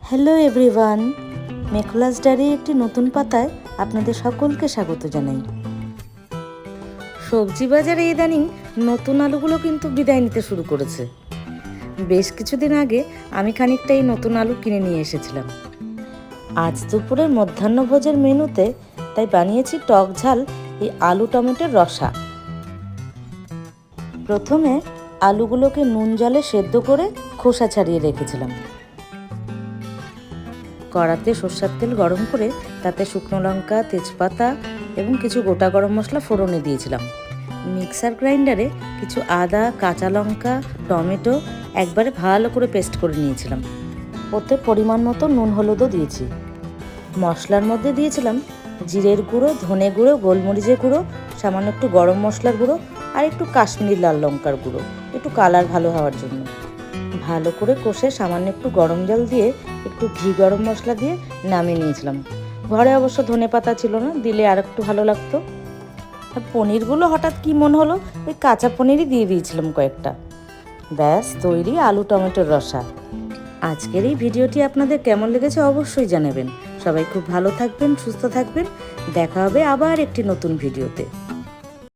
Hello everyone, মেখলাস ডায়েরির একটি নতুন পাতায় আপনাদের সকলকে স্বাগত জানাই। সবজি বাজারে ইদানিং নতুন আলুগুলো কিন্তু বিদায় নিতে শুরু করেছে। বেশ কিছুদিন আগে আমি খানিকটা এই নতুন আলু কিনে নিয়ে এসেছিলাম। আজ দুপুরের মধ্যাহ্নভোজের মেনুতে তাই বানিয়েছি টক ঝাল এই আলু টমেটোর রসা। প্রথমে আলুগুলোকে নুন জলে সেদ্ধ করে খোসা ছাড়িয়ে রেখেছিলাম। কড়াতে সরষের তেল গরম করে তাতে শুকনো লঙ্কা, তেজপাতা এবং কিছু গোটা গরম মশলা ফোড়নে দিয়েছিলাম। মিক্সার গ্রাইন্ডারে কিছু আদা, কাঁচা লঙ্কা, টমেটো একবারে ভালো করে পেস্ট করে নিয়েছিলাম। ওতে পরিমাণ মতো নুন হলুদও দিয়েছি। মশলার মধ্যে দিয়েছিলাম জিরের গুঁড়ো, ধনে গুঁড়ো, গোলমরিচের গুঁড়ো, সামান্য একটু গরম মশলার গুঁড়ো আর একটু কাশ্মীরি লাল লঙ্কার গুঁড়ো, একটু কালার ভালো হওয়ার জন্য। ভালো করে কষে সামান্য একটু গরম জল দিয়ে একটু ঘি গরম মশলা দিয়ে নামিয়ে নিয়েছিলাম। ঘরে অবশ্য ধনেপাতা ছিল না, দিলে আর একটু ভালো লাগতো। আর পনিরগুলো হঠাৎ কি মনে হলো, ওই কাঁচা পনিরই দিয়ে দিয়েছিলাম কয়েকটা। ব্যাস তৈরি আলু টমেটোর রসা। আজকের এই ভিডিওটি আপনাদের কেমন লেগেছে অবশ্যই জানাবেন। সবাই খুব ভালো থাকবেন, সুস্থ থাকবেন। দেখা হবে আবার একটি নতুন ভিডিওতে।